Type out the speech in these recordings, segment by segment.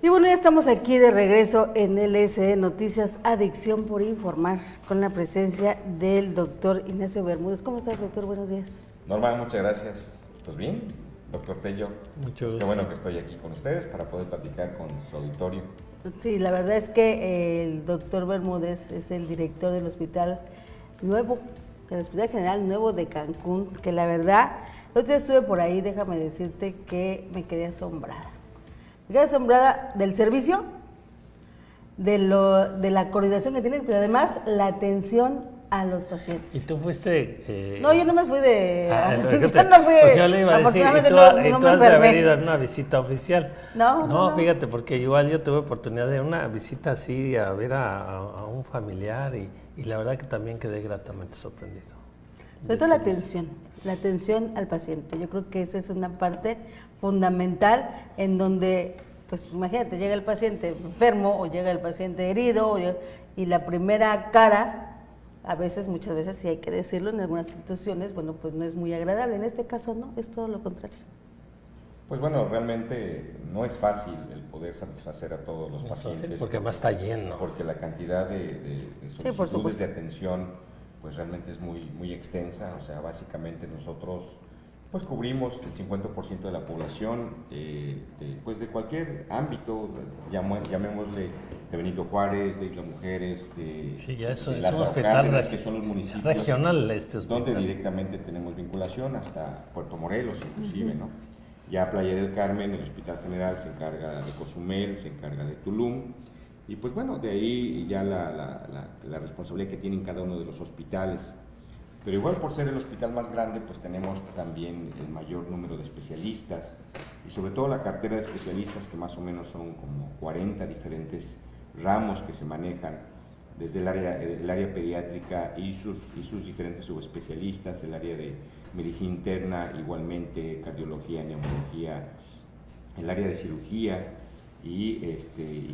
Y bueno, ya estamos aquí de regreso en LSD Noticias, Adicción por Informar, con la presencia del doctor Ignacio Bermúdez. ¿Cómo estás, doctor? Buenos días. Norma, muchas gracias. Pues bien, doctor Tello. Mucho gusto. Qué bueno que estoy aquí con ustedes para poder platicar con su auditorio. Sí, la verdad es que el doctor Bermúdez es el director del Hospital Nuevo, del Hospital General Nuevo de Cancún, que la verdad, el otro día estuve por ahí, déjame decirte que me quedé asombrada. Me quedé asombrada del servicio, de la coordinación que tienen, pero además la atención a los pacientes. ¿Y tú fuiste...? No, yo no me fui de... yo no fui, porque yo le iba a decir, y tú has de haber ido a una visita oficial. No, fíjate, porque igual yo tuve oportunidad de una visita así, a ver a un familiar, y la verdad que también quedé gratamente sorprendido. Sobre todo la atención al paciente. Yo creo que esa es una parte fundamental en donde, pues imagínate, llega el paciente enfermo o llega el paciente herido y la primera cara, muchas veces, sí hay que decirlo, en algunas instituciones, bueno, pues no es muy agradable. En este caso no, es todo lo contrario. Pues bueno, realmente no es fácil el poder satisfacer a todos los pacientes. Porque más está lleno. Porque la cantidad de solicitudes de atención pues realmente es muy extensa. O sea, básicamente nosotros pues cubrimos el 50% de la población, pues de cualquier ámbito, llamémosle de Benito Juárez, de Isla Mujeres, sí, ya es un Las hospital que son los municipios regional, hospital, donde directamente tenemos vinculación, hasta Puerto Morelos inclusive, ¿no? Ya Playa del Carmen, el Hospital General se encarga de Cozumel, se encarga de Tulum, y pues bueno, de ahí ya la responsabilidad que tienen cada uno de los hospitales. Pero igual, por ser el hospital más grande, pues tenemos también el mayor número de especialistas, y sobre todo la cartera de especialistas, que más o menos son como 40 diferentes ramos que se manejan, desde el área pediátrica y sus diferentes subespecialistas, el área de medicina interna, igualmente cardiología, neumología, el área de cirugía y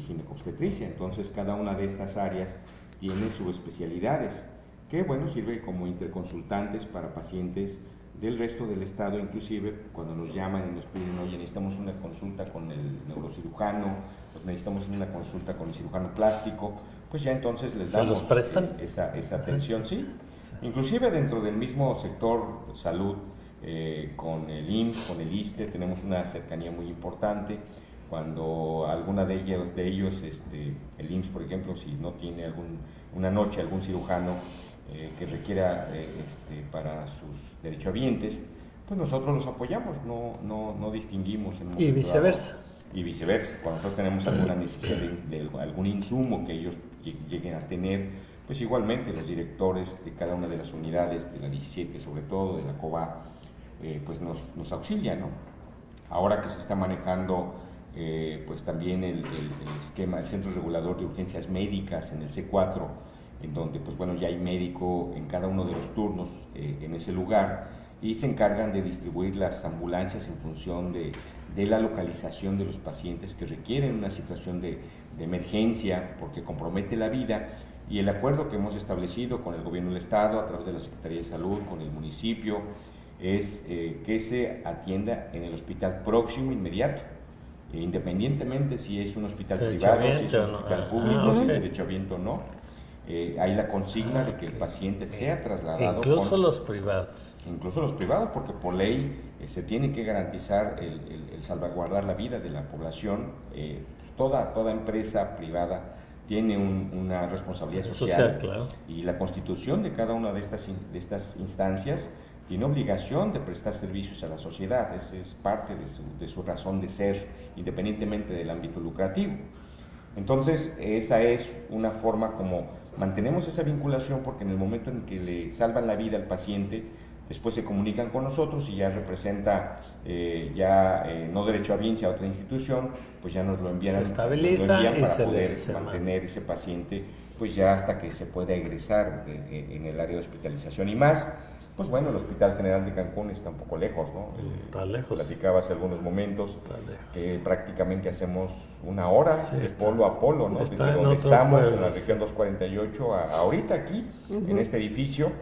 ginecobstetricia. Entonces, cada una de estas áreas tiene subespecialidades que, bueno, sirve como interconsultantes para pacientes del resto del estado. Inclusive cuando nos llaman y nos piden, oye, necesitamos una consulta con el neurocirujano, pues necesitamos una consulta con el cirujano plástico, pues ya entonces les damos esa atención, ¿sí? Inclusive dentro del mismo sector salud, con el IMSS, con el ISSSTE, tenemos una cercanía muy importante. Cuando alguna de ellos, el IMSS, por ejemplo, si no tiene una noche algún cirujano que requiera para sus derechohabientes, pues nosotros los apoyamos, no distinguimos. Y viceversa. Y viceversa, cuando nosotros tenemos alguna necesidad de algún insumo que ellos lleguen a tener, pues igualmente los directores de cada una de las unidades, de la 17 sobre todo, de la COBA, pues nos auxilian, ¿no? Ahora que se está manejando pues también el esquema, el Centro Regulador de Urgencias Médicas en el C4, en donde pues bueno, ya hay médico en cada uno de los turnos en ese lugar, y se encargan de distribuir las ambulancias en función de la localización de los pacientes que requieren una situación de emergencia porque compromete la vida. Y el acuerdo que hemos establecido con el gobierno del estado a través de la Secretaría de Salud, con el municipio, es que se atienda en el hospital próximo, inmediato, independientemente si es un hospital privado, si es un hospital público, si es derechohabiente o no. Hay la consigna de que el paciente sea trasladado. Incluso los privados. Incluso los privados, porque por ley se tiene que garantizar el salvaguardar la vida de la población. Toda empresa privada tiene una responsabilidad social, claro. Y la constitución de cada una de estas instancias tiene obligación de prestar servicios a la sociedad. Es parte de su razón de ser, independientemente del ámbito lucrativo. Entonces, esa es una forma como mantenemos esa vinculación, porque en el momento en que le salvan la vida al paciente, después se comunican con nosotros y ya representa no derechohabiencia a otra institución, pues ya nos lo envían, se estabiliza para poder mantener ese paciente pues ya hasta que se pueda egresar en el área de hospitalización. Y más, pues bueno, el Hospital General de Cancún está un poco lejos, ¿no? Está lejos. Platicaba hace algunos momentos que prácticamente hacemos una hora de polo a polo, ¿no? Desde donde estamos, en la región 248, ahorita aquí, en este edificio,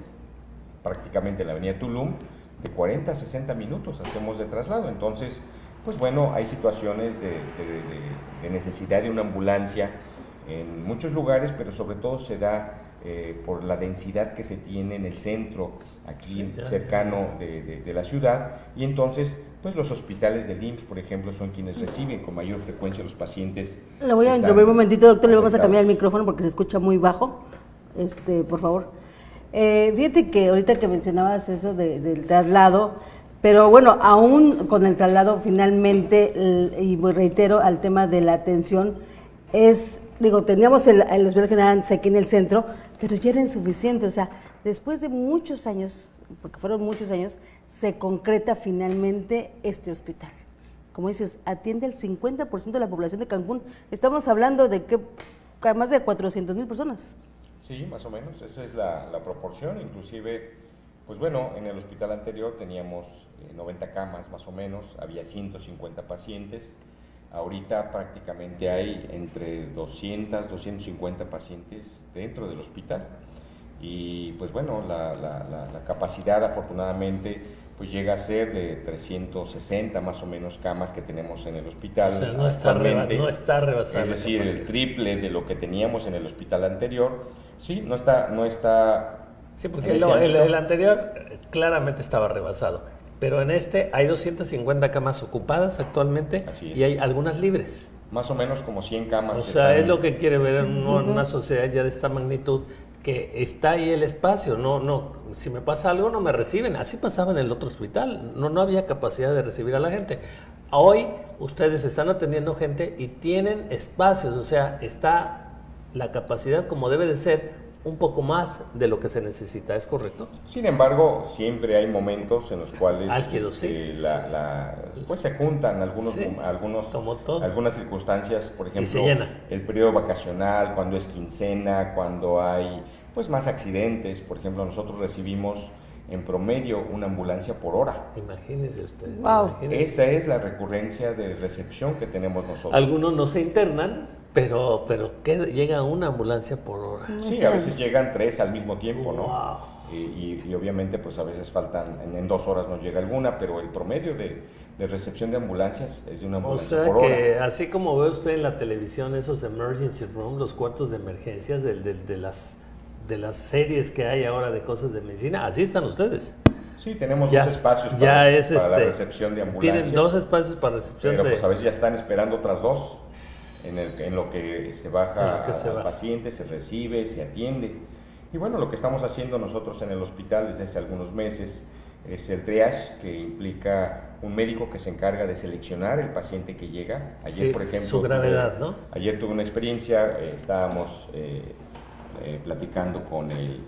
prácticamente en la avenida Tulum, de 40 a 60 minutos hacemos de traslado. Entonces, Pues bueno, hay situaciones de necesidad de una ambulancia en muchos lugares, pero sobre todo se da por la densidad que se tiene en el centro, aquí cercano de la ciudad, y entonces pues los hospitales del IMSS, por ejemplo, son quienes reciben con mayor frecuencia los pacientes. Le voy a interrumpir un momentito, doctor, le vamos a cambiar el micrófono porque se escucha muy bajo, por favor. Fíjate que ahorita que mencionabas eso del traslado, pero bueno, aún con el traslado finalmente, y reitero al tema de la atención, teníamos el Hospital General aquí en el centro, pero ya era insuficiente, o sea, después de muchos años, porque fueron muchos años, se concreta finalmente este hospital. Como dices, atiende al 50% de la población de Cancún. Estamos hablando de que más de 400,000 personas. Sí, más o menos, esa es la proporción. Inclusive, pues bueno, en el hospital anterior teníamos 90 camas más o menos, había 150 pacientes. Ahorita prácticamente hay entre 200, 250 pacientes dentro del hospital. Y pues bueno, la capacidad afortunadamente pues llega a ser de 360 más o menos camas que tenemos en el hospital. O sea, no está rebasando. Es decir, el triple de lo que teníamos en el hospital anterior. Sí, no está. Sí, porque el anterior claramente estaba rebasado. Pero en este hay 250 camas ocupadas actualmente y hay algunas libres. Más o menos como 100 camas. O sea, es lo que quiere ver en una sociedad ya de esta magnitud, que está ahí el espacio. No, si me pasa algo no me reciben. Así pasaba en el otro hospital. No había capacidad de recibir a la gente. Hoy ustedes están atendiendo gente y tienen espacios, o sea, está la capacidad como debe de ser, un poco más de lo que se necesita, ¿es correcto? Sin embargo, siempre hay momentos en los cuales pues se juntan algunas circunstancias, por ejemplo, el periodo vacacional, cuando es quincena, cuando hay pues más accidentes. Por ejemplo, nosotros recibimos en promedio una ambulancia por hora. Imagínese usted. Wow. Esa es la recurrencia de recepción que tenemos nosotros. Algunos no se internan, pero llega una ambulancia por hora. Sí, a veces llegan 3 al mismo tiempo, ¿no? Wow. Y obviamente pues a veces faltan, en 2 horas nos llega alguna, pero el promedio de recepción de ambulancias es de una ambulancia por hora. O sea que así como ve usted en la televisión esos emergency room, los cuartos de emergencias de las series que hay ahora de cosas de medicina, así están ustedes. Sí, tenemos 2 espacios para la recepción de ambulancias. Tienen 2 espacios para recepción pero pues a veces ya están esperando otras 2. En lo que se baja al paciente, se recibe, se atiende. Y bueno, lo que estamos haciendo nosotros en el hospital desde hace algunos meses es el triage, que implica un médico que se encarga de seleccionar el paciente que llega. Ayer, por ejemplo, su gravedad, ¿no? Ayer tuve una experiencia, estábamos platicando con el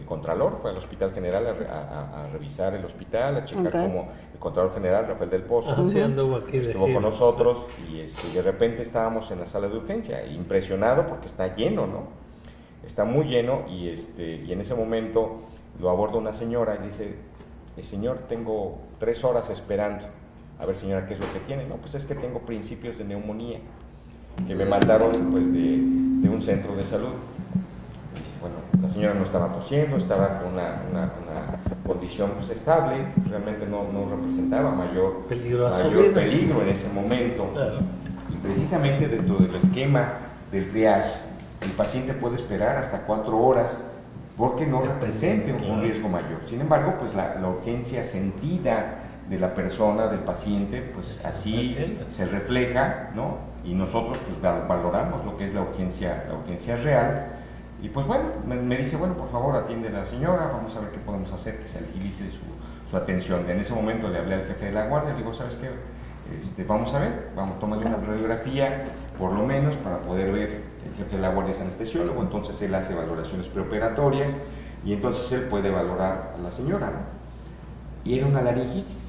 Contralor, fue al Hospital General a revisar el hospital, a checar cómo el Contralor General, Rafael del Pozo, estuvo con nosotros y de repente estábamos en la sala de urgencia, impresionado porque está lleno, ¿no? Está muy lleno y en ese momento lo aborda una señora y dice, señor, tengo 3 horas esperando. A ver, señora, ¿qué es lo que tiene? No, pues es que tengo principios de neumonía que me mandaron pues de un centro de salud. Bueno, la señora no estaba tosiendo, estaba con una condición pues, estable, realmente no representaba mayor peligro en ese momento. Claro. Y precisamente dentro del esquema del triage, el paciente puede esperar hasta 4 horas porque no represente un riesgo mayor. Sin embargo, pues la urgencia sentida de la persona, del paciente, pues así se refleja, ¿no? Y nosotros pues valoramos lo que es la urgencia real. Y pues bueno, me dice, bueno, por favor atiende a la señora, vamos a ver qué podemos hacer, que se agilice su atención. En ese momento le hablé al jefe de la guardia, le digo, ¿sabes qué? Vamos a ver, vamos a tomar una radiografía, por lo menos, para poder ver. El jefe de la guardia es anestesiólogo, entonces él hace valoraciones preoperatorias y entonces él puede valorar a la señora, ¿no? Y era una laringitis.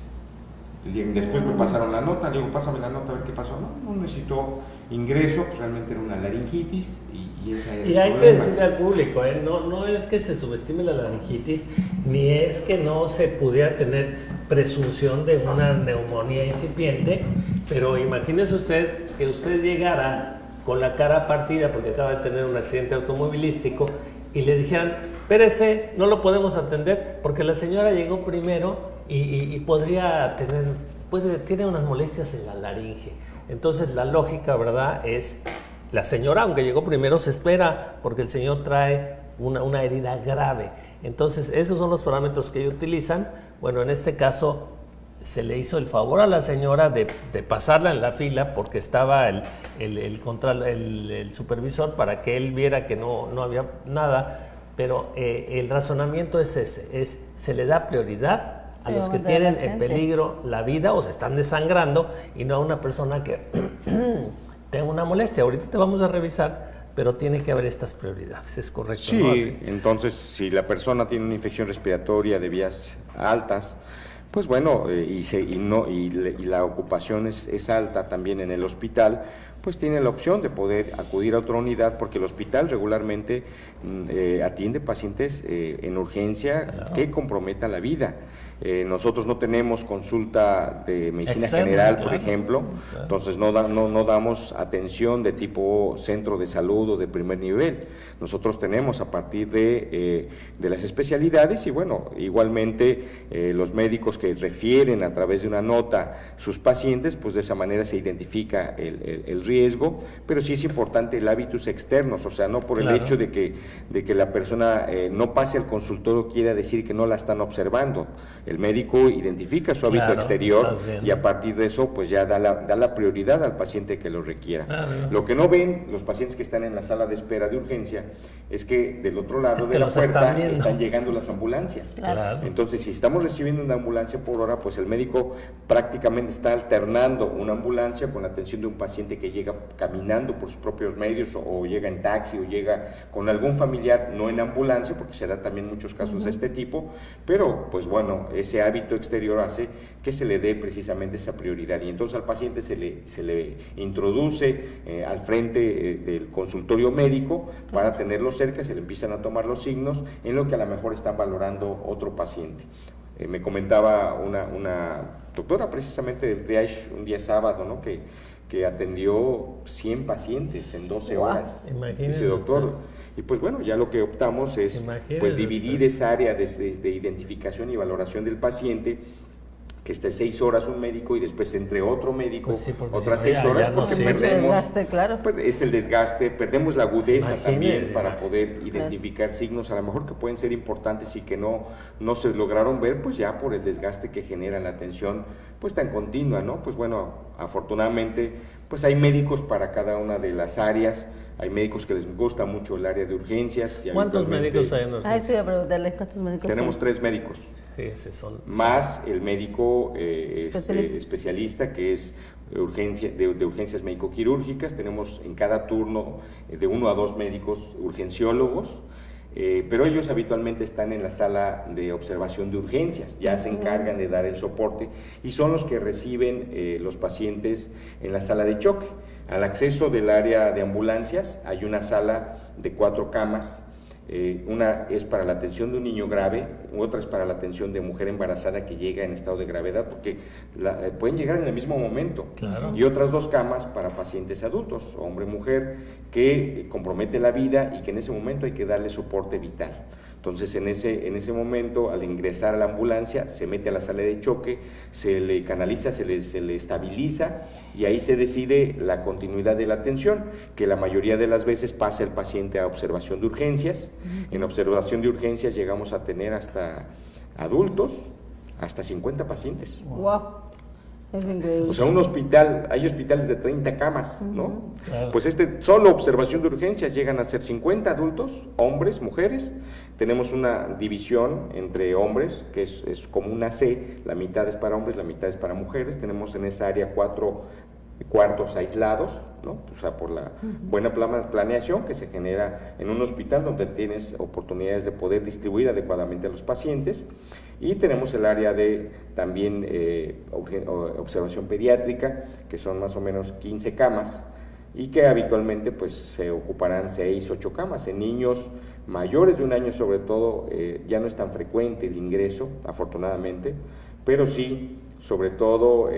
Después me pasaron la nota, le digo, pásame la nota a ver qué pasó. No necesitó ingreso, pues realmente era una laringitis y esa era el hay problema. que decirle al público, no es que se subestime la laringitis, ni es que no se pudiera tener presunción de una neumonía incipiente, pero imagínese usted que usted llegara con la cara partida porque acaba de tener un accidente automovilístico y le dijeran, espérese, no lo podemos atender porque la señora llegó primero y podría tener tiene unas molestias en la laringe. Entonces la lógica, ¿verdad?, es la señora, aunque llegó primero, se espera porque el señor trae una herida grave. Entonces esos son los parámetros que ellos utilizan. Bueno, en este caso se le hizo el favor a la señora de pasarla en la fila porque estaba el supervisor para que él viera que no había nada, pero el razonamiento es ese, se le da prioridad a los que tienen en peligro la vida o se están desangrando y no a una persona que tenga una molestia. Ahorita te vamos a revisar, pero tiene que haber estas prioridades, ¿es correcto? Sí, ¿no? entonces si la persona tiene una infección respiratoria de vías altas, pues bueno, y la ocupación es alta también en el hospital, pues tiene la opción de poder acudir a otra unidad, porque el hospital regularmente atiende pacientes en urgencia, claro, que comprometa la vida. Nosotros no tenemos consulta de medicina general, por ejemplo, entonces no damos atención de tipo centro de salud o de primer nivel. Nosotros tenemos a partir de las especialidades y bueno, igualmente los médicos que refieren a través de una nota sus pacientes, pues de esa manera se identifica el riesgo, pero sí es importante el hábitus externos, o sea, no por el hecho de que la persona no pase al consultorio quiera decir que no la están observando. El médico identifica su hábito exterior y a partir de eso pues ya da la prioridad al paciente que lo requiera. Lo que no ven los pacientes que están en la sala de espera de urgencia es que del otro lado de la puerta están llegando las ambulancias. Entonces, si estamos recibiendo una ambulancia por hora, pues el médico prácticamente está alternando una ambulancia con la atención de un paciente que llega caminando por sus propios medios o llega en taxi o llega con algún familiar, no en ambulancia, porque se da también muchos casos de este tipo, pero pues bueno, ese hábito exterior hace que se le dé precisamente esa prioridad y entonces al paciente se le introduce al frente del consultorio médico para tenerlo cerca, se le empiezan a tomar los signos en lo que a lo mejor están valorando otro paciente. Me comentaba una doctora precisamente del triage un día sábado, ¿no?, que atendió 100 pacientes en 12 horas. Ese doctor. Usted. Y pues bueno, ya lo que optamos es pues dividir esa área de identificación y valoración del paciente, que esté 6 horas un médico y después entre otro médico otras 6 horas, porque perdemos es el desgaste, perdemos la agudeza también para poder identificar signos a lo mejor que pueden ser importantes y que no se lograron ver, pues ya por el desgaste que genera la atención pues tan continua, ¿no? Pues bueno, afortunadamente pues hay médicos para cada una de las áreas. Hay médicos que les gusta mucho el área de urgencias. ¿Cuántos médicos hay en urgencias? Sí, pero dale, ¿cuántos médicos tenemos hay? 3 médicos. Más el médico especialista que es de urgencias médico-quirúrgicas. Tenemos en cada turno de 1 a 2 médicos urgenciólogos. Pero ellos habitualmente están en la sala de observación de urgencias, ya se encargan de dar el soporte y son los que reciben los pacientes en la sala de choque. Al acceso del área de ambulancias hay una sala de 4 camas, una es para la atención de un niño grave, otra es para la atención de mujer embarazada que llega en estado de gravedad, porque pueden llegar en el mismo momento, y otras 2 camas para pacientes adultos, hombre y mujer, que compromete la vida y que en ese momento hay que darle soporte vital. Entonces, en ese momento, al ingresar a la ambulancia, se mete a la sala de choque, se le canaliza, se le estabiliza y ahí se decide la continuidad de la atención, que la mayoría de las veces pasa el paciente a observación de urgencias. En observación de urgencias llegamos a tener hasta adultos, hasta 50 pacientes. ¡Wow! Es increíble. O sea, un hospital, hay hospitales de 30 camas, ¿no? Pues solo observación de urgencias llegan a ser 50 adultos, hombres, mujeres. Tenemos una división entre hombres, que es como una C, la mitad es para hombres, la mitad es para mujeres. Tenemos en esa área 4 cuartos aislados, ¿no? O sea, por la buena planeación que se genera en un hospital donde tienes oportunidades de poder distribuir adecuadamente a los pacientes. Y tenemos el área de también observación pediátrica, que son más o menos 15 camas y que habitualmente pues se ocuparán 6, 8 camas. En niños mayores de 1 año sobre todo ya no es tan frecuente el ingreso, afortunadamente, pero sí, sobre todo,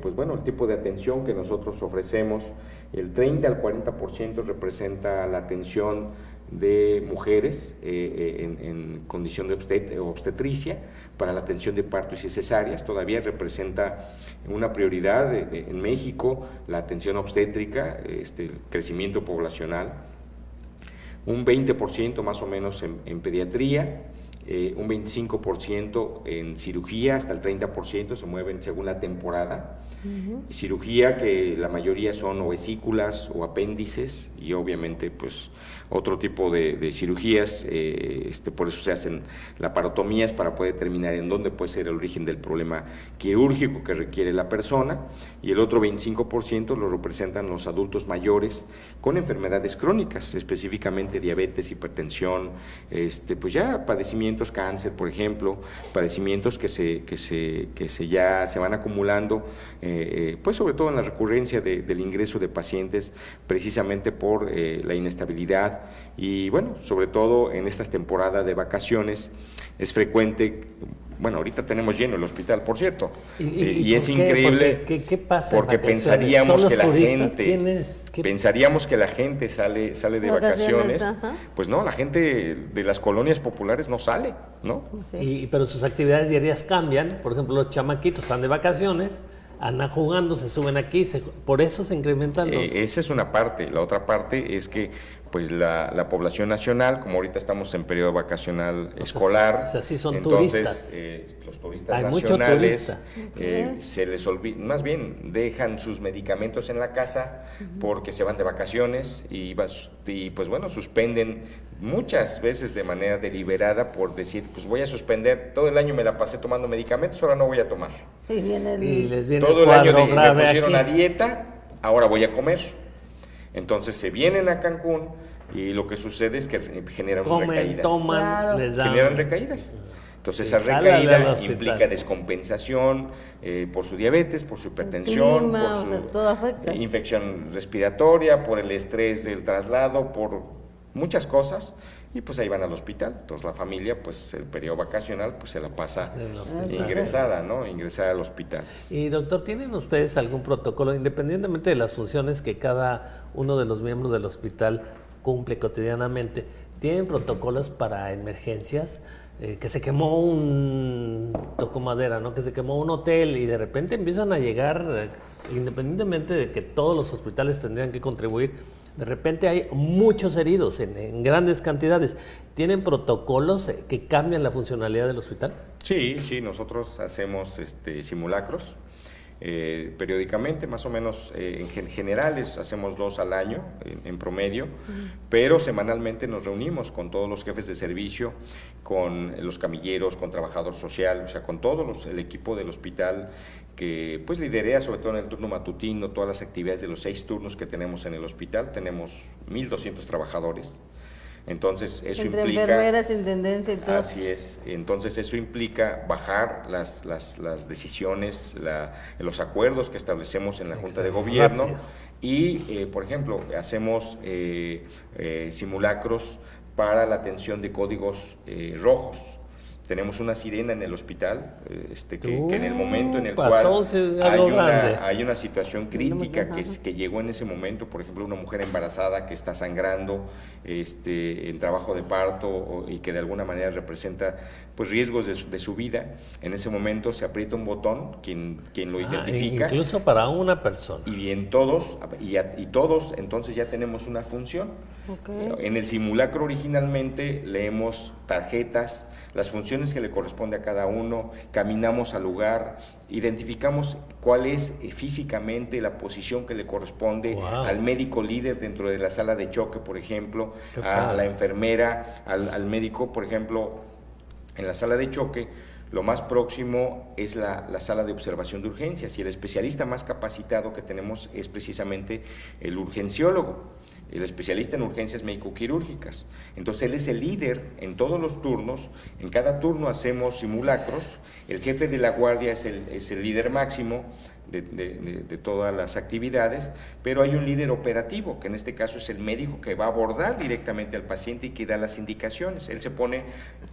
pues bueno, el tipo de atención que nosotros ofrecemos, el 30 al 40% representa la atención de mujeres en condición de obstetricia para la atención de partos y cesáreas. Todavía representa una prioridad en México la atención obstétrica, el crecimiento poblacional, un 20% más o menos en pediatría, un 25% en cirugía, hasta el 30% se mueven según la temporada. Cirugía, que la mayoría son o vesículas o apéndices, y obviamente pues otro tipo de cirugías, por eso se hacen laparotomías, para poder determinar en dónde puede ser el origen del problema quirúrgico que requiere la persona, y el otro 25% lo representan los adultos mayores con enfermedades crónicas, específicamente diabetes, hipertensión, pues ya padecimientos, cáncer, por ejemplo, padecimientos que ya se van acumulando, pues sobre todo en la recurrencia del ingreso de pacientes, precisamente por la inestabilidad, y bueno, sobre todo en estas temporadas de vacaciones es frecuente. Bueno, ahorita tenemos lleno el hospital, por cierto, y es increíble. ¿Qué pasa? Porque pensaríamos que la gente, pensaríamos que la gente sale de vacaciones, pues no, la gente de las colonias populares no sale, ¿no? Pero sus actividades diarias cambian. Por ejemplo, los chamaquitos están de vacaciones, andan jugando, se suben aquí, por eso se incrementan los... Esa es una parte. La otra parte es que pues la población nacional, como ahorita estamos en periodo vacacional escolar, sí son entonces turistas. Los turistas hay nacionales turista. se les olvida, más bien dejan sus medicamentos en la casa porque se van de vacaciones y pues bueno, suspenden muchas veces de manera deliberada por decir, pues voy a suspender, todo el año me la pasé tomando medicamentos, ahora no voy a tomar. Y les viene todo el año me pusieron a dieta, ahora voy a comer. Entonces se vienen a Cancún y lo que sucede es que generan recaídas. Generan recaídas. Entonces esa recaída implica descompensación por su diabetes, por su hipertensión, por su infección respiratoria, por el estrés del traslado, por muchas cosas, y pues ahí van al hospital. Entonces la familia, pues el periodo vacacional, pues se la pasa ingresada, ¿no? Ingresada al hospital. Y doctor, ¿tienen ustedes algún protocolo, independientemente de las funciones que cada uno de los miembros del hospital cumple cotidianamente? ¿Tienen protocolos para emergencias? Que se quemó tocó madera, ¿no? Que se quemó un hotel y de repente empiezan a llegar, independientemente de que todos los hospitales tendrían que contribuir, de repente hay muchos heridos en grandes cantidades. ¿Tienen protocolos que cambian la funcionalidad del hospital? Sí, nosotros hacemos simulacros periódicamente, más o menos en generales hacemos 2 al año en promedio, pero semanalmente nos reunimos con todos los jefes de servicio, con los camilleros, con trabajador social, o sea, con todos el equipo del hospital, que pues liderea sobre todo en el turno matutino todas las actividades de los 6 turnos que tenemos en el hospital. Tenemos 1,200 trabajadores. Entonces eso entre implica... enfermeras, intendencia y todo. Así es. Entonces eso implica bajar las decisiones, los acuerdos que establecemos en la Junta de Gobierno. Rápido. Y, por ejemplo, hacemos simulacros para la atención de códigos rojos. Tenemos una sirena en el hospital, que en el momento en el cual hay una situación crítica que llegó en ese momento, por ejemplo, una mujer embarazada que está sangrando en trabajo de parto y que de alguna manera representa pues riesgos de su vida, en ese momento se aprieta un botón, quien lo identifica. Incluso para una persona. Y todos, entonces ya tenemos una función. Okay. En el simulacro originalmente leemos tarjetas, las funciones que le corresponde a cada uno, caminamos al lugar, identificamos cuál es físicamente la posición que le corresponde al médico líder dentro de la sala de choque, por ejemplo, a la enfermera, al médico, por ejemplo, en la sala de choque. Lo más próximo es la sala de observación de urgencias, y el especialista más capacitado que tenemos es precisamente el urgenciólogo, el especialista en urgencias médico-quirúrgicas. Entonces él es el líder en todos los turnos. En cada turno hacemos simulacros. El jefe de la guardia es el líder máximo de todas las actividades, pero hay un líder operativo, que en este caso es el médico que va a abordar directamente al paciente y que da las indicaciones. Él se pone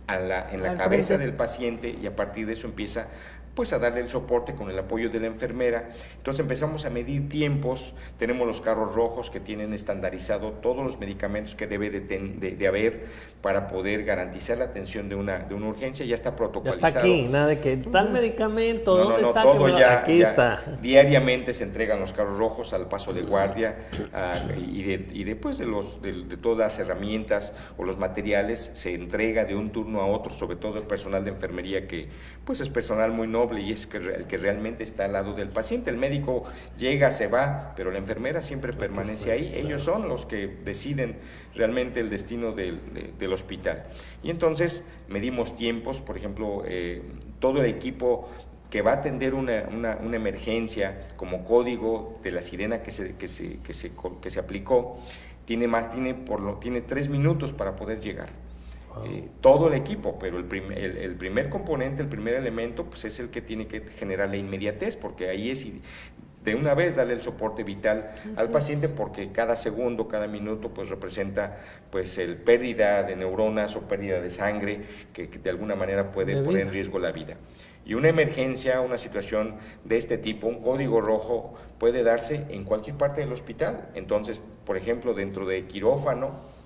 en la cabeza del paciente y a partir de eso empieza pues a darle el soporte con el apoyo de la enfermera. Entonces empezamos a medir tiempos, tenemos los carros rojos que tienen estandarizado todos los medicamentos que debe de haber para poder garantizar la atención de una urgencia, ya está protocolizado. Ya está aquí, nada de que tal medicamento, ¿dónde está? Todo Aquí ya está. Diariamente se entregan los carros rojos al paso de guardia y después de todas las herramientas o los materiales se entrega de un turno a otro, sobre todo el personal de enfermería que pues es personal muy noble y es el que realmente está al lado del paciente. El médico llega, se va, pero la enfermera siempre permanece ahí. Ellos son los que deciden realmente el destino del hospital. Y entonces medimos tiempos, por ejemplo, todo el equipo que va a atender una emergencia como código de la sirena que se aplicó, tiene 3 minutos para poder llegar. Todo el equipo, pero el primer componente, el primer elemento, pues es el que tiene que generar la inmediatez, porque ahí es de una vez darle el soporte vital al paciente, porque cada segundo, cada minuto, pues representa pues el pérdida de neuronas o pérdida de sangre que de alguna manera puede poner en riesgo la vida. Y una emergencia, una situación de este tipo, un código rojo, puede darse en cualquier parte del hospital. Entonces, por ejemplo, dentro de quirófano,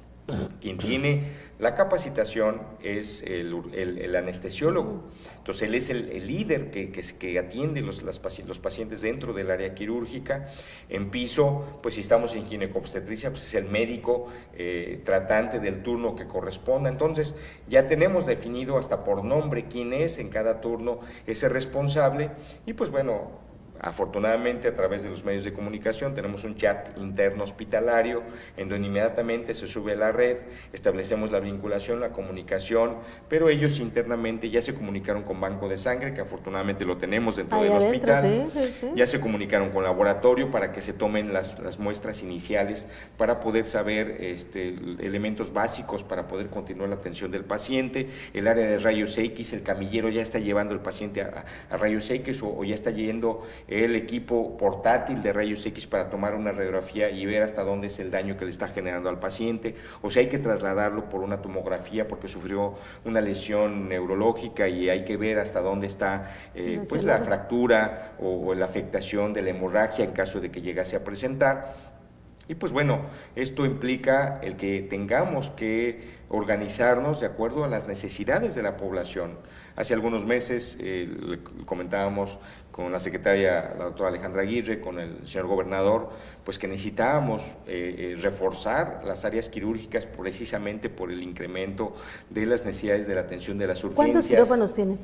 quien tiene la capacitación es el anestesiólogo. Entonces, él es el líder que atiende los pacientes dentro del área quirúrgica. En piso, pues si estamos en ginecobstetricia, pues es el médico tratante del turno que corresponda. Entonces, ya tenemos definido hasta por nombre quién es en cada turno ese responsable. Y pues bueno, afortunadamente, a través de los medios de comunicación tenemos un chat interno hospitalario en donde inmediatamente se sube a la red, establecemos la vinculación, la comunicación, pero ellos internamente ya se comunicaron con banco de sangre, que afortunadamente lo tenemos dentro del hospital, sí. Ya se comunicaron con laboratorio para que se tomen las muestras iniciales para poder saber elementos básicos para poder continuar la atención del paciente. El área de rayos X, el camillero ya está llevando el paciente a rayos X o ya está yendo el equipo portátil de rayos X para tomar una radiografía y ver hasta dónde es el daño que le está generando al paciente, o si hay que trasladarlo por una tomografía porque sufrió una lesión neurológica y hay que ver hasta dónde está pues la fractura o la afectación de la hemorragia en caso de que llegase a presentar. Y pues bueno, esto implica el que tengamos que organizarnos de acuerdo a las necesidades de la población. Hace algunos meses le comentábamos con la secretaria, la doctora Alejandra Aguirre, con el señor gobernador, pues que necesitábamos reforzar las áreas quirúrgicas precisamente por el incremento de las necesidades de la atención de las urgencias. ¿Cuántos quirófanos tiene?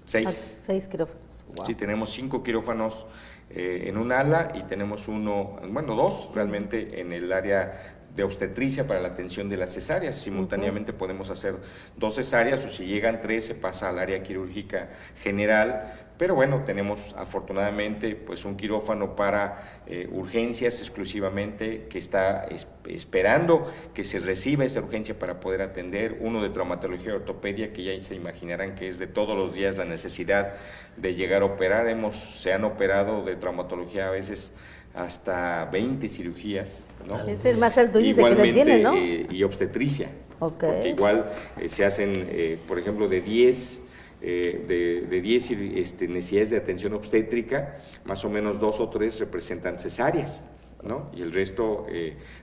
6. 6 quirófanos. Wow. Sí, tenemos 5 quirófanos en un ala y tenemos 2 realmente en el área de obstetricia para la atención de las cesáreas. Simultáneamente podemos hacer 2 cesáreas o si llegan 3 se pasa al área quirúrgica general. Pero bueno, tenemos afortunadamente pues un quirófano para urgencias exclusivamente que está esperando que se reciba esa urgencia para poder atender, uno de traumatología y ortopedia, que ya se imaginarán que es de todos los días la necesidad de llegar a operar. Se han operado de traumatología a veces hasta 20 cirugías, ¿no? Es el más alto índice que se tiene, ¿no? Y obstetricia, okay. Porque igual se hacen, por ejemplo, de 10 necesidades de atención obstétrica, más o menos 2 o 3 representan cesáreas, ¿no? Y el resto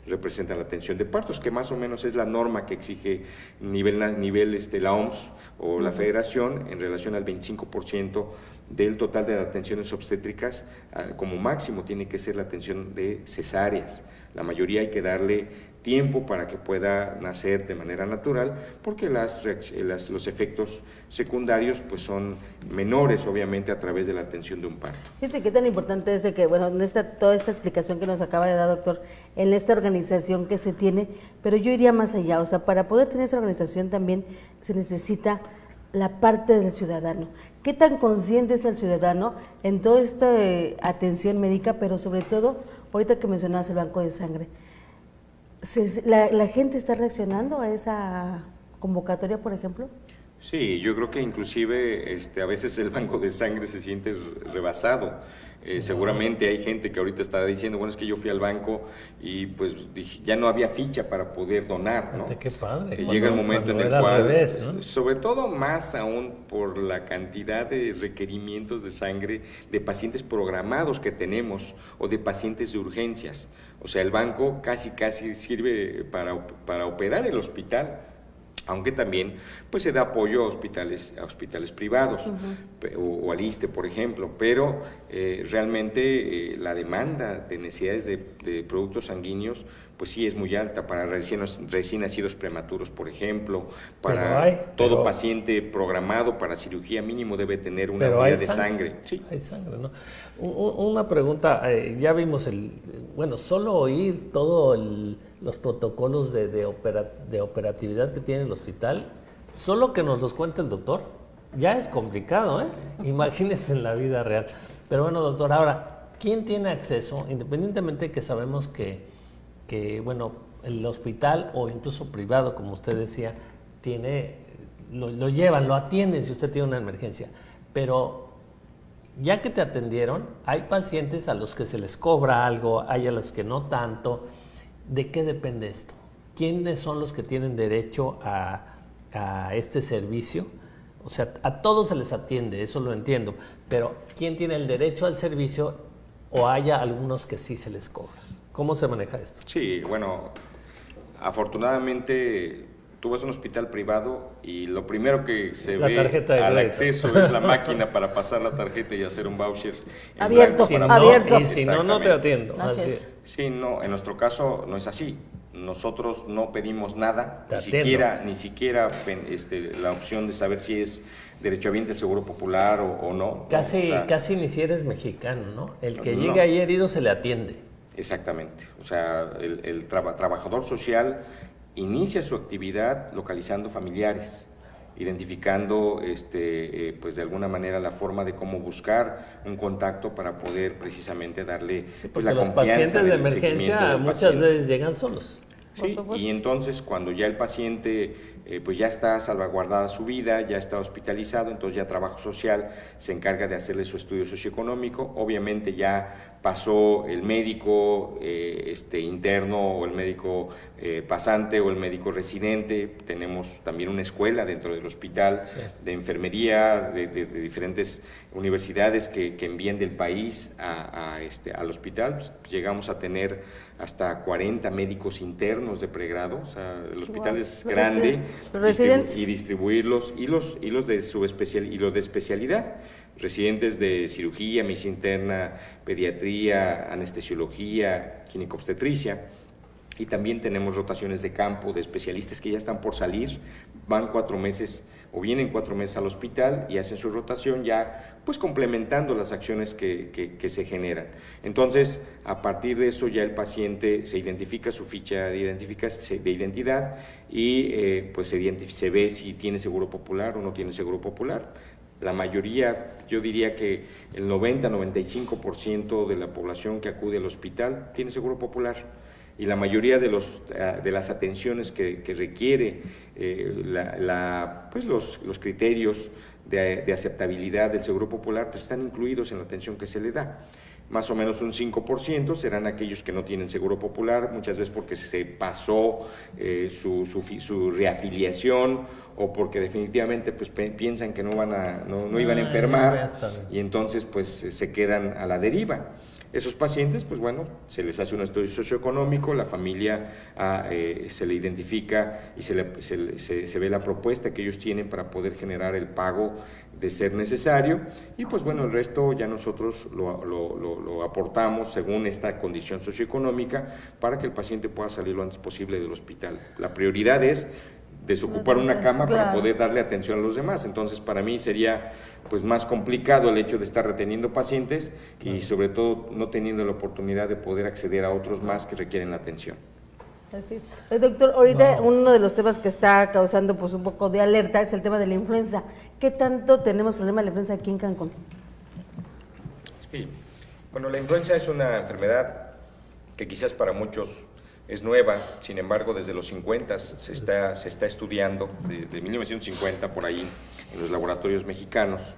representan la atención de partos, que más o menos es la norma que exige la OMS o la Federación en relación al 25% del total de atenciones obstétricas. Como máximo tiene que ser la atención de cesáreas. La mayoría hay que darle tiempo para que pueda nacer de manera natural, porque los efectos secundarios pues son menores, obviamente, a través de la atención de un parto. Fíjate qué tan importante es de que, bueno, toda esta explicación que nos acaba de dar, doctor, en esta organización que se tiene, pero yo iría más allá, o sea, para poder tener esa organización también se necesita la parte del ciudadano. ¿Qué tan consciente es el ciudadano en toda esta atención médica, pero sobre todo, ahorita que mencionabas el banco de sangre? ¿La gente está reaccionando a esa convocatoria, por ejemplo? Sí, yo creo que inclusive a veces el banco de sangre se siente rebasado. Seguramente hay gente que ahorita estará diciendo, bueno, es que yo fui al banco y pues dije, ya no había ficha para poder donar, ¿no? Qué padre. Llega el momento en el cual, revés, ¿no? sobre todo más aún por la cantidad de requerimientos de sangre de pacientes programados que tenemos o de pacientes de urgencias. O sea, el banco casi sirve para operar el hospital, aunque también pues se da apoyo a hospitales privados o al ISSSTE, por ejemplo, pero realmente la demanda de necesidades de productos sanguíneos pues sí es muy alta para recién nacidos prematuros, por ejemplo, para todo paciente programado para cirugía mínimo debe tener una unidad de sangre. Sí. Hay sangre, ¿no? Una pregunta, ya vimos solo oír los protocolos de operatividad que tiene el hospital, solo que nos los cuente el doctor, ya es complicado, ¿eh? Imagínense en la vida real. Pero bueno, doctor, ahora, ¿quién tiene acceso, independientemente que sabemos que el hospital o incluso privado, como usted decía, lo atienden si usted tiene una emergencia, pero ya que te atendieron, hay pacientes a los que se les cobra algo, hay a los que no tanto? ¿De qué depende esto? ¿Quiénes son los que tienen derecho a este servicio? O sea, a todos se les atiende, eso lo entiendo, pero ¿quién tiene el derecho al servicio o haya algunos que sí se les cobra? ¿Cómo se maneja esto? Sí, bueno, afortunadamente tú vas a un hospital privado y lo primero que se ve al acceso es la máquina para pasar la tarjeta y hacer un voucher abierto. Y si no te atiendo. Sí, no, en nuestro caso no es así. Nosotros no pedimos nada, ni siquiera la opción de saber si es derechohabiente el Seguro Popular o no. Casi ni si eres mexicano, ¿no? El que llegue ahí herido se le atiende. Exactamente. O sea, el trabajador social inicia su actividad localizando familiares, identificando pues de alguna manera la forma de cómo buscar un contacto para poder precisamente darle pues, la confianza. Los pacientes de emergencia muchas veces llegan solos. Sí, y entonces cuando ya el paciente pues ya está salvaguardada su vida, ya está hospitalizado, entonces ya Trabajo Social se encarga de hacerle su estudio socioeconómico. Obviamente ya pasó el médico interno o el médico pasante o el médico residente. Tenemos también una escuela dentro del hospital de enfermería de diferentes universidades que envían del país al hospital. Pues, llegamos a tener hasta 40 médicos internos de pregrado, o sea, el hospital es grande, y distribuirlos y los de de especialidad, residentes de cirugía, medicina interna, pediatría, anestesiología, ginecobstetricia. Y también tenemos rotaciones de campo de especialistas que ya están por salir, van 4 meses o vienen 4 meses al hospital y hacen su rotación ya pues complementando las acciones que se generan. Entonces, a partir de eso ya el paciente se identifica su ficha de identidad y pues se ve si tiene seguro popular o no tiene seguro popular. La mayoría, yo diría que el 90-95% de la población que acude al hospital tiene seguro popular. Y la mayoría de las atenciones que requiere pues los criterios de aceptabilidad del Seguro Popular pues están incluidos en la atención que se le da. Más o menos un 5% serán aquellos que no tienen Seguro Popular, muchas veces porque se pasó su reafiliación o porque definitivamente pues piensan que no iban a enfermar y entonces pues se quedan a la deriva. Esos pacientes, pues bueno, se les hace un estudio socioeconómico, la familia se le identifica y se ve la propuesta que ellos tienen para poder generar el pago de ser necesario y pues bueno, el resto ya nosotros lo aportamos según esta condición socioeconómica para que el paciente pueda salir lo antes posible del hospital. La prioridad es desocupar una cama para poder darle atención a los demás. Entonces, para mí sería pues más complicado el hecho de estar reteniendo pacientes y sobre todo no teniendo la oportunidad de poder acceder a otros más que requieren la atención. Así es. Doctor, ahorita uno de los temas que está causando pues un poco de alerta es el tema de la influenza. ¿Qué tanto tenemos problema de la influenza aquí en Cancún? Sí, bueno, la influenza es una enfermedad que quizás para muchos es nueva, sin embargo desde los 50 se está estudiando, desde 1950 por ahí, en los laboratorios mexicanos.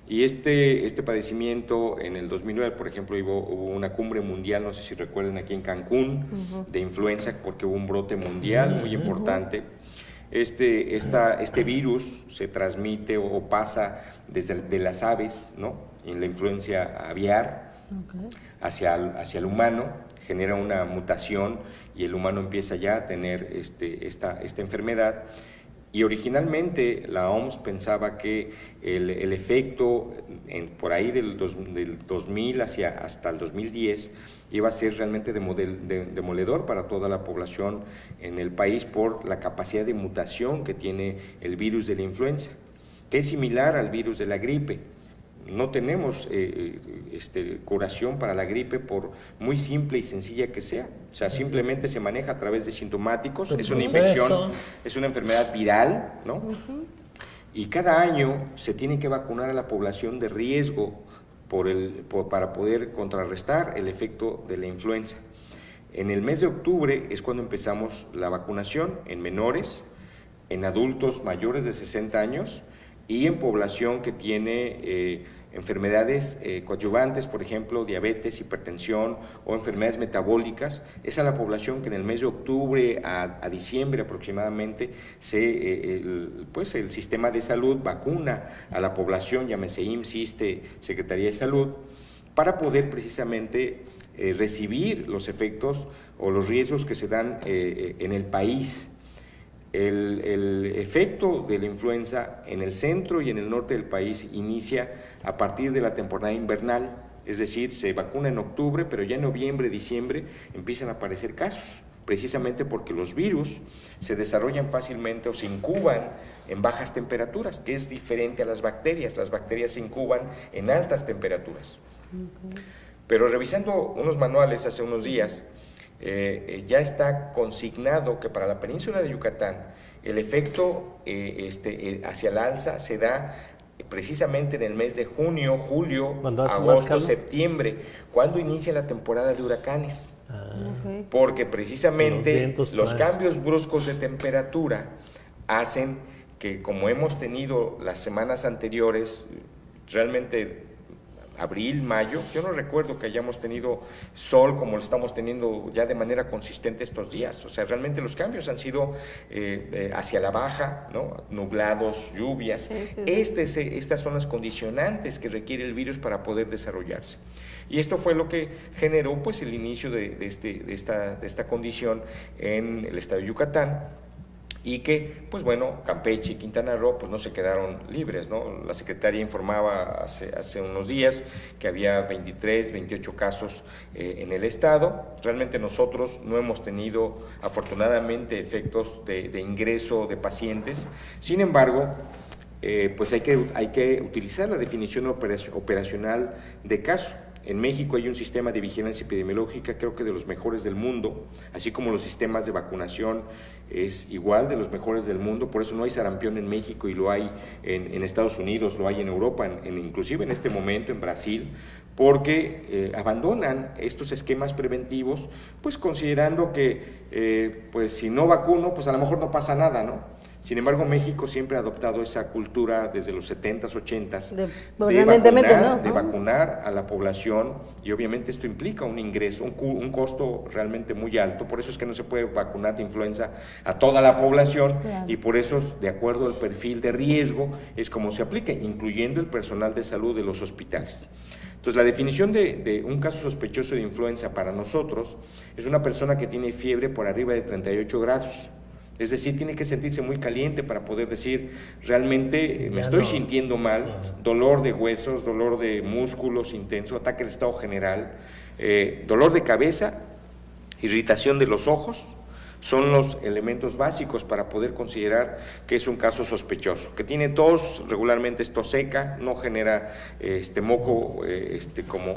Y este padecimiento en el 2009, por ejemplo, hubo una cumbre mundial, no sé si recuerden, aquí en Cancún, de influenza, porque hubo un brote mundial muy importante. Este virus se transmite o pasa de las aves, ¿no?, en la influencia aviar, hacia el humano, genera una mutación y el humano empieza ya a tener esta enfermedad. Y originalmente la OMS pensaba que el efecto por ahí del 2000 hasta el 2010 iba a ser realmente demoledor para toda la población en el país por la capacidad de mutación que tiene el virus de la influenza, que es similar al virus de la gripe. No tenemos curación para la gripe, por muy simple y sencilla que sea. O sea, simplemente se maneja a través de sintomáticos. Es una infección, es una enfermedad viral, ¿no? Y cada año se tiene que vacunar a la población de riesgo para poder contrarrestar el efecto de la influenza. En el mes de octubre es cuando empezamos la vacunación en menores, en adultos mayores de 60 años y en población que tiene enfermedades coadyuvantes, por ejemplo, diabetes, hipertensión o enfermedades metabólicas. Esa es la población que en el mes de octubre a diciembre aproximadamente el sistema de salud vacuna a la población, llámese IMSS, ISSSTE, Secretaría de Salud, para poder precisamente recibir los efectos o los riesgos que se dan en el país. El efecto de la influenza en el centro y en el norte del país inicia a partir de la temporada invernal, es decir, se vacuna en octubre, pero ya en noviembre, diciembre empiezan a aparecer casos, precisamente porque los virus se desarrollan fácilmente o se incuban en bajas temperaturas, que es diferente a las bacterias se incuban en altas temperaturas. Pero revisando unos manuales hace unos días, ya está consignado que para la península de Yucatán el efecto hacia el alza se da precisamente en el mes de junio, julio, agosto, septiembre, cuando inicia la temporada de huracanes. Porque precisamente los cambios bruscos de temperatura hacen que, como hemos tenido las semanas anteriores, realmente abril, mayo, yo no recuerdo que hayamos tenido sol como lo estamos teniendo ya de manera consistente estos días. O sea, realmente los cambios han sido hacia la baja, ¿no? Nublados, lluvias. Estas son las condicionantes que requiere el virus para poder desarrollarse. Y esto fue lo que generó pues el inicio de esta condición en el estado de Yucatán. Y que, pues bueno, Campeche y Quintana Roo pues no se quedaron libres, ¿no? La secretaria informaba hace unos días que había 23, 28 casos en el estado. Realmente nosotros no hemos tenido, afortunadamente, efectos de ingreso de pacientes. Sin embargo, pues hay que utilizar la definición operacional de caso. En México hay un sistema de vigilancia epidemiológica, creo que de los mejores del mundo, así como los sistemas de vacunación es igual de los mejores del mundo. Por eso no hay sarampión en México y lo hay en Estados Unidos, lo hay en Europa, inclusive en este momento en Brasil, porque abandonan estos esquemas preventivos, pues considerando que pues si no vacuno, pues a lo mejor no pasa nada, ¿no? Sin embargo, México siempre ha adoptado esa cultura desde los 70s, 80s de vacunar a la población, y obviamente esto implica un ingreso, un costo realmente muy alto. Por eso es que no se puede vacunar de influenza a toda la población, claro. Y por eso, de acuerdo al perfil de riesgo, es como se aplica, incluyendo el personal de salud de los hospitales. Entonces, la definición de un caso sospechoso de influenza para nosotros es una persona que tiene fiebre por arriba de 38 grados. Es decir, tiene que sentirse muy caliente para poder decir, realmente me estoy sintiendo mal, dolor de huesos, dolor de músculos intenso, ataque del estado general, dolor de cabeza, irritación de los ojos. Son los elementos básicos para poder considerar que es un caso sospechoso. Que tiene tos, regularmente es tos seca, no genera moco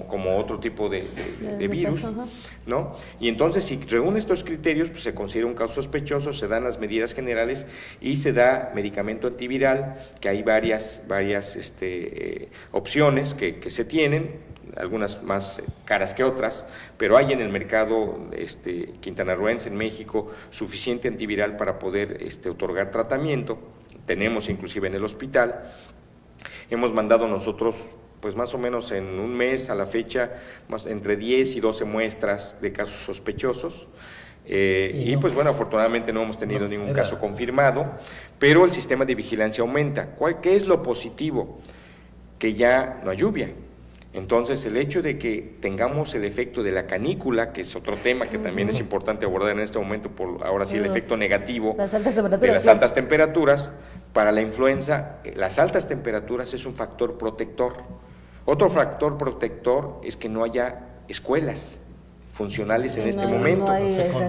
como otro tipo de virus, ¿no? Y entonces, si reúne estos criterios, pues se considera un caso sospechoso, se dan las medidas generales y se da medicamento antiviral, que hay varias opciones que se tienen. algunas más caras que otras, pero hay en el mercado quintanarroense, en México, suficiente antiviral para poder otorgar tratamiento. Tenemos inclusive en el hospital. Hemos mandado nosotros, pues más o menos en un mes a la fecha, entre 10 y 12 muestras de casos sospechosos. Y pues bueno, afortunadamente no hemos tenido ningún caso confirmado, pero el sistema de vigilancia aumenta. ¿Qué es lo positivo? Que ya no hay lluvia. Entonces, el hecho de que tengamos el efecto de la canícula, que es otro tema que también es importante abordar en este momento, por ahora sí el efecto negativo de las altas temperaturas, para la influenza, las altas temperaturas es un factor protector. Otro factor protector es que no haya escuelas funcionales en este momento,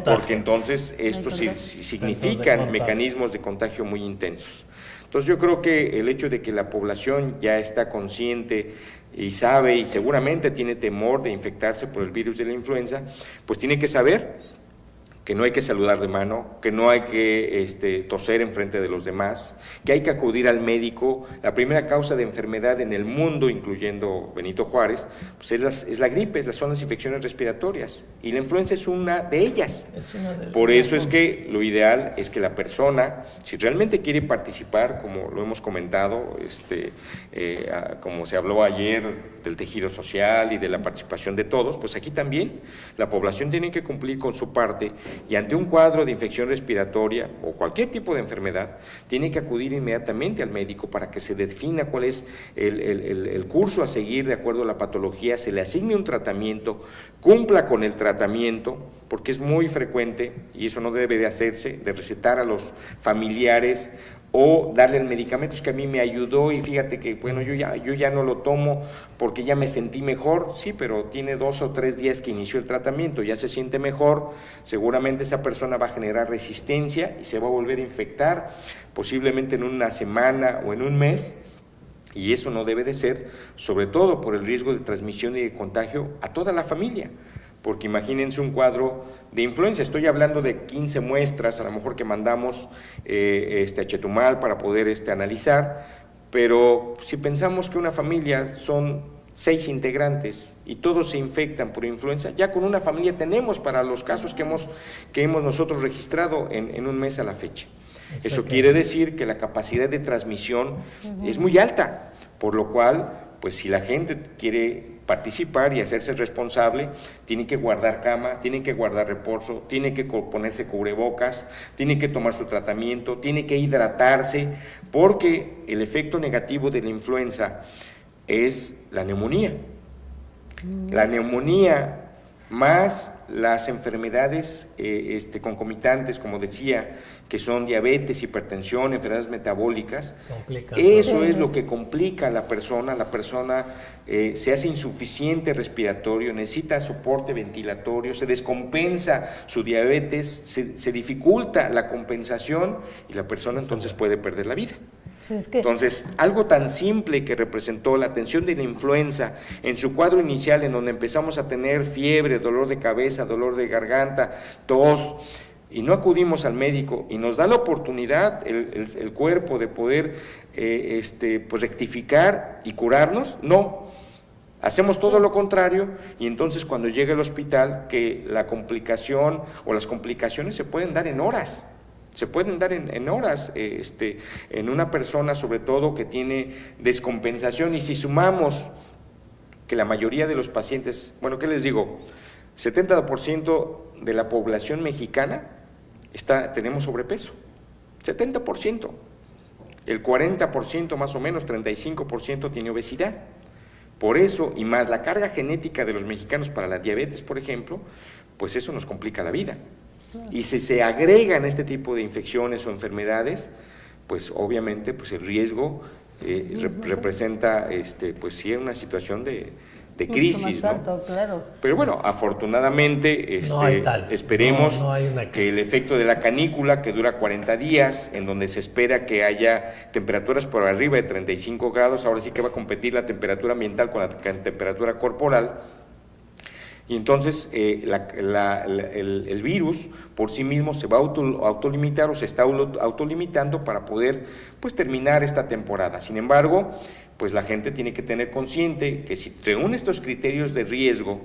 porque entonces esto significan mecanismos de contagio muy intensos. Entonces yo creo que el hecho de que la población ya está consciente y sabe y seguramente tiene temor de infectarse por el virus de la influenza, pues tiene que saber que no hay que saludar de mano, que no hay que toser enfrente de los demás, que hay que acudir al médico. La primera causa de enfermedad en el mundo, incluyendo Benito Juárez, pues es la gripe, son las infecciones respiratorias, y la influenza es una de ellas. Por eso es que lo ideal es que la persona, si realmente quiere participar, como lo hemos comentado, como se habló ayer del tejido social y de la participación de todos, pues aquí también la población tiene que cumplir con su parte, y ante un cuadro de infección respiratoria o cualquier tipo de enfermedad, tiene que acudir inmediatamente al médico para que se defina cuál es el curso a seguir de acuerdo a la patología, se le asigne un tratamiento, cumpla con el tratamiento, porque es muy frecuente, y eso no debe de hacerse, de recetar a los familiares o darle el medicamento, es que a mí me ayudó y fíjate que, bueno, yo ya no lo tomo porque ya me sentí mejor. Sí, pero tiene 2 o 3 días que inició el tratamiento, ya se siente mejor, seguramente esa persona va a generar resistencia y se va a volver a infectar, posiblemente en una semana o en un mes, y eso no debe de ser, sobre todo por el riesgo de transmisión y de contagio a toda la familia. Porque imagínense un cuadro de influenza, estoy hablando de 15 muestras, a lo mejor que mandamos a Chetumal para poder analizar, pero si pensamos que una familia son 6 integrantes y todos se infectan por influenza, ya con una familia tenemos para los casos que hemos nosotros registrado en un mes a la fecha. Eso quiere decir que la capacidad de transmisión es muy alta, por lo cual, pues si la gente quiere participar y hacerse responsable, tiene que guardar cama, tiene que guardar reposo, tiene que ponerse cubrebocas, tiene que tomar su tratamiento, tiene que hidratarse, porque el efecto negativo de la influenza es la neumonía. La neumonía más las enfermedades concomitantes, como decía, que son diabetes, hipertensión, enfermedades metabólicas, eso es lo que complica a la persona se hace insuficiente respiratorio, necesita soporte ventilatorio, se descompensa su diabetes, se dificulta la compensación y la persona entonces puede perder la vida. Entonces, algo tan simple que representó la atención de la influenza en su cuadro inicial, en donde empezamos a tener fiebre, dolor de cabeza, dolor de garganta, tos, y no acudimos al médico, y nos da la oportunidad el cuerpo de poder pues rectificar y curarnos, no. Hacemos todo lo contrario, y entonces cuando llega al hospital, que la complicación o las complicaciones se pueden dar en horas. Se pueden dar en horas, en una persona sobre todo que tiene descompensación, y si sumamos que la mayoría de los pacientes, bueno, ¿qué les digo? 70% de la población mexicana tenemos sobrepeso, 70%, el 40% más o menos, 35% tiene obesidad. Por eso, y más la carga genética de los mexicanos para la diabetes, por ejemplo, pues eso nos complica la vida. Y si se agregan este tipo de infecciones o enfermedades, pues obviamente pues el riesgo representa pues sí una situación de crisis, ¿no? Alto, claro. Pero bueno, afortunadamente esperemos que el efecto de la canícula, que dura 40 días, en donde se espera que haya temperaturas por arriba de 35 grados, ahora sí que va a competir la temperatura ambiental con la temperatura corporal. Y entonces el virus por sí mismo se va a autolimitar o se está autolimitando para poder pues terminar esta temporada. Sin embargo, pues la gente tiene que tener consciente que si reúne estos criterios de riesgo,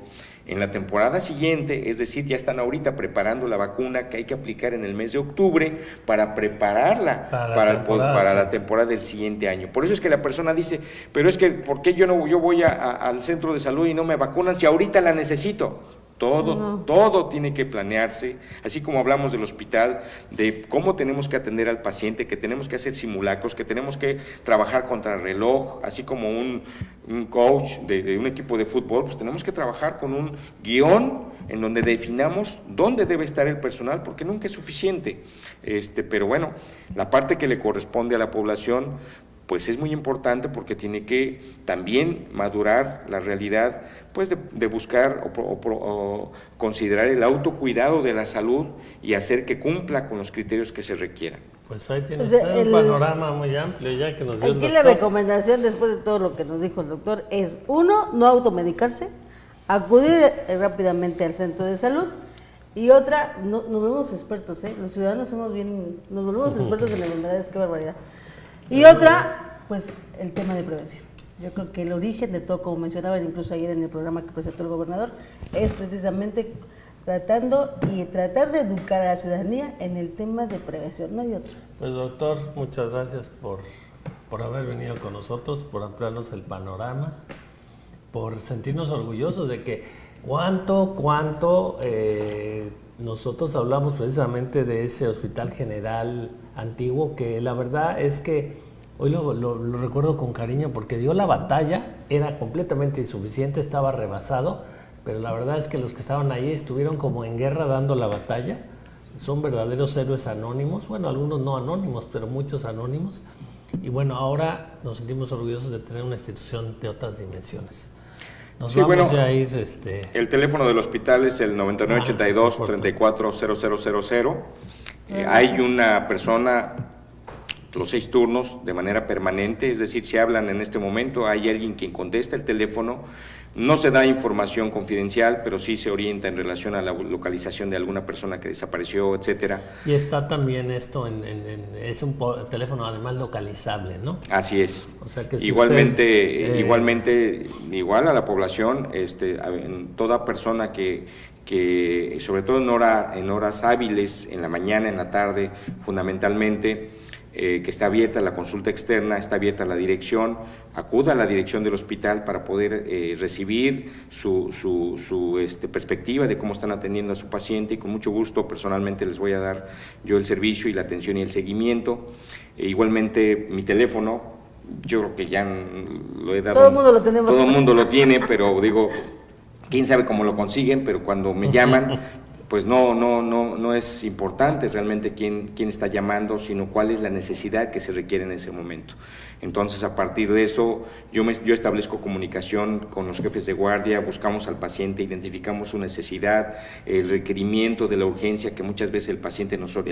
en la temporada siguiente, es decir, ya están ahorita preparando la vacuna que hay que aplicar en el mes de octubre para prepararla para la temporada del siguiente año. Por eso es que la persona dice, pero es que ¿por qué yo voy al centro de salud y no me vacunan si ahorita la necesito? Todo tiene que planearse, así como hablamos del hospital, de cómo tenemos que atender al paciente, que tenemos que hacer simulacros, que tenemos que trabajar contra el reloj, así como un coach de un equipo de fútbol, pues tenemos que trabajar con un guión en donde definamos dónde debe estar el personal, porque nunca es suficiente. Pero bueno, la parte que le corresponde a la población, pues es muy importante porque tiene que también madurar la realidad, pues de buscar o considerar el autocuidado de la salud y hacer que cumpla con los criterios que se requieran. Pues ahí tiene usted un panorama muy amplio ya que nos dio el doctor. Aquí la recomendación, después de todo lo que nos dijo el doctor, es: 1, no automedicarse, acudir rápidamente al centro de salud, y otra, nos volvemos expertos, los ciudadanos nos volvemos expertos en enfermedades, qué barbaridad. Y otra, pues el tema de prevención. Yo creo que el origen de todo, como mencionaban incluso ayer en el programa que presentó el gobernador, es precisamente tratar de educar a la ciudadanía en el tema de prevención, no hay otro. Pues doctor, muchas gracias por haber venido con nosotros, por ampliarnos el panorama, por sentirnos orgullosos de que cuánto nosotros hablamos precisamente de ese hospital general antiguo, que la verdad es que hoy lo recuerdo con cariño porque dio la batalla, era completamente insuficiente, estaba rebasado, pero la verdad es que los que estaban ahí estuvieron como en guerra dando la batalla, son verdaderos héroes anónimos, bueno, algunos no anónimos, pero muchos anónimos, y bueno, ahora nos sentimos orgullosos de tener una institución de otras dimensiones. Nos vamos a ir, El teléfono del hospital es el 9982-340000. Hay una persona, los 6 turnos, de manera permanente, es decir, si hablan en este momento, hay alguien quien contesta el teléfono. No se da información confidencial, pero sí se orienta en relación a la localización de alguna persona que desapareció, etcétera. Y está también esto es un teléfono además localizable, ¿no? Así es. O sea que si igualmente, igual a la población, toda persona que sobre todo en horas hábiles, en la mañana, en la tarde, fundamentalmente, que está abierta la consulta externa, está abierta la dirección, acuda a la dirección del hospital para poder recibir su perspectiva de cómo están atendiendo a su paciente, y con mucho gusto personalmente les voy a dar yo el servicio y la atención y el seguimiento. Igualmente mi teléfono, yo creo que ya lo he dado. Todo el mundo lo tenemos. Todo el mundo lo tiene, pero digo, quién sabe cómo lo consiguen, pero cuando me llaman, pues no es importante realmente quién está llamando, sino cuál es la necesidad que se requiere en ese momento. Entonces, a partir de eso, yo establezco comunicación con los jefes de guardia, buscamos al paciente, identificamos su necesidad, el requerimiento de la urgencia que muchas veces el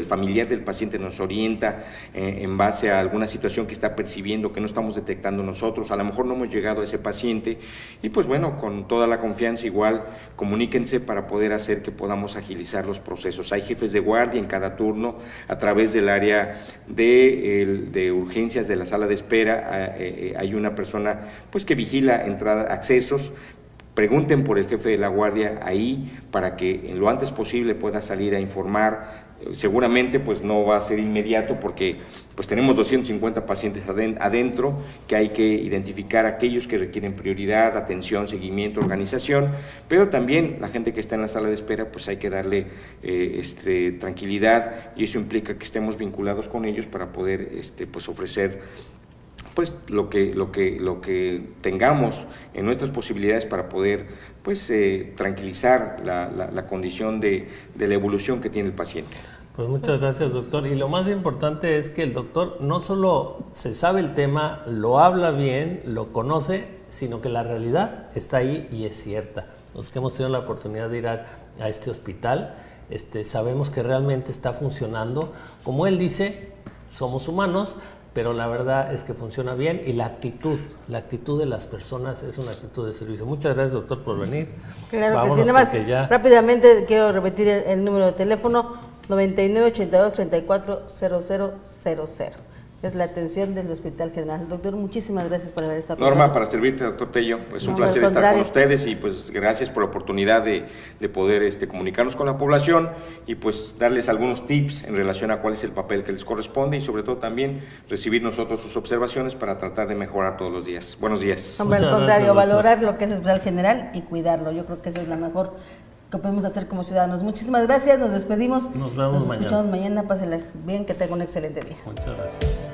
familiar del paciente nos orienta en base a alguna situación que está percibiendo, que no estamos detectando nosotros, a lo mejor no hemos llegado a ese paciente, y pues bueno, con toda la confianza igual, comuníquense para poder hacer que podamos agilizar los procesos. Hay jefes de guardia en cada turno, a través del área de urgencias de la sala de espera, hay una persona pues que vigila accesos. Pregunten por el jefe de la guardia ahí para que en lo antes posible pueda salir a informar. Seguramente pues no va a ser inmediato porque pues tenemos 250 pacientes adentro, que hay que identificar aquellos que requieren prioridad, atención, seguimiento, organización, pero también la gente que está en la sala de espera pues hay que darle tranquilidad, y eso implica que estemos vinculados con ellos para poder pues ofrecer pues lo que tengamos en nuestras posibilidades para poder pues tranquilizar la condición de la evolución que tiene el paciente. Pues muchas gracias, doctor. Y lo más importante es que el doctor no solo se sabe el tema, lo habla bien, lo conoce, sino que la realidad está ahí y es cierta. Los que hemos tenido la oportunidad de ir a este hospital, sabemos que realmente está funcionando. Como él dice, somos humanos, pero la verdad es que funciona bien, y la actitud de las personas es una actitud de servicio. Muchas gracias, doctor, por venir. Claro. Vámonos, que sí. Nada más, ya... rápidamente quiero repetir el número de teléfono: 9982-340000. es la atención del Hospital General. Doctor, muchísimas gracias por haber estado con Norma, nosotros. para servirte, doctor Tello, pues un placer estar con ustedes y pues gracias por la oportunidad de poder comunicarnos con la población y pues darles algunos tips en relación a cuál es el papel que les corresponde y sobre todo también recibir nosotros sus observaciones para tratar de mejorar todos los días. Buenos días. Hombre, al contrario, valorar lo que es el Hospital General y cuidarlo. Yo creo que eso es la mejor que podemos hacer como ciudadanos. Muchísimas gracias, nos despedimos. Nos vemos mañana. Nos escuchamos mañana, pásenla bien, que tenga un excelente día. Muchas gracias.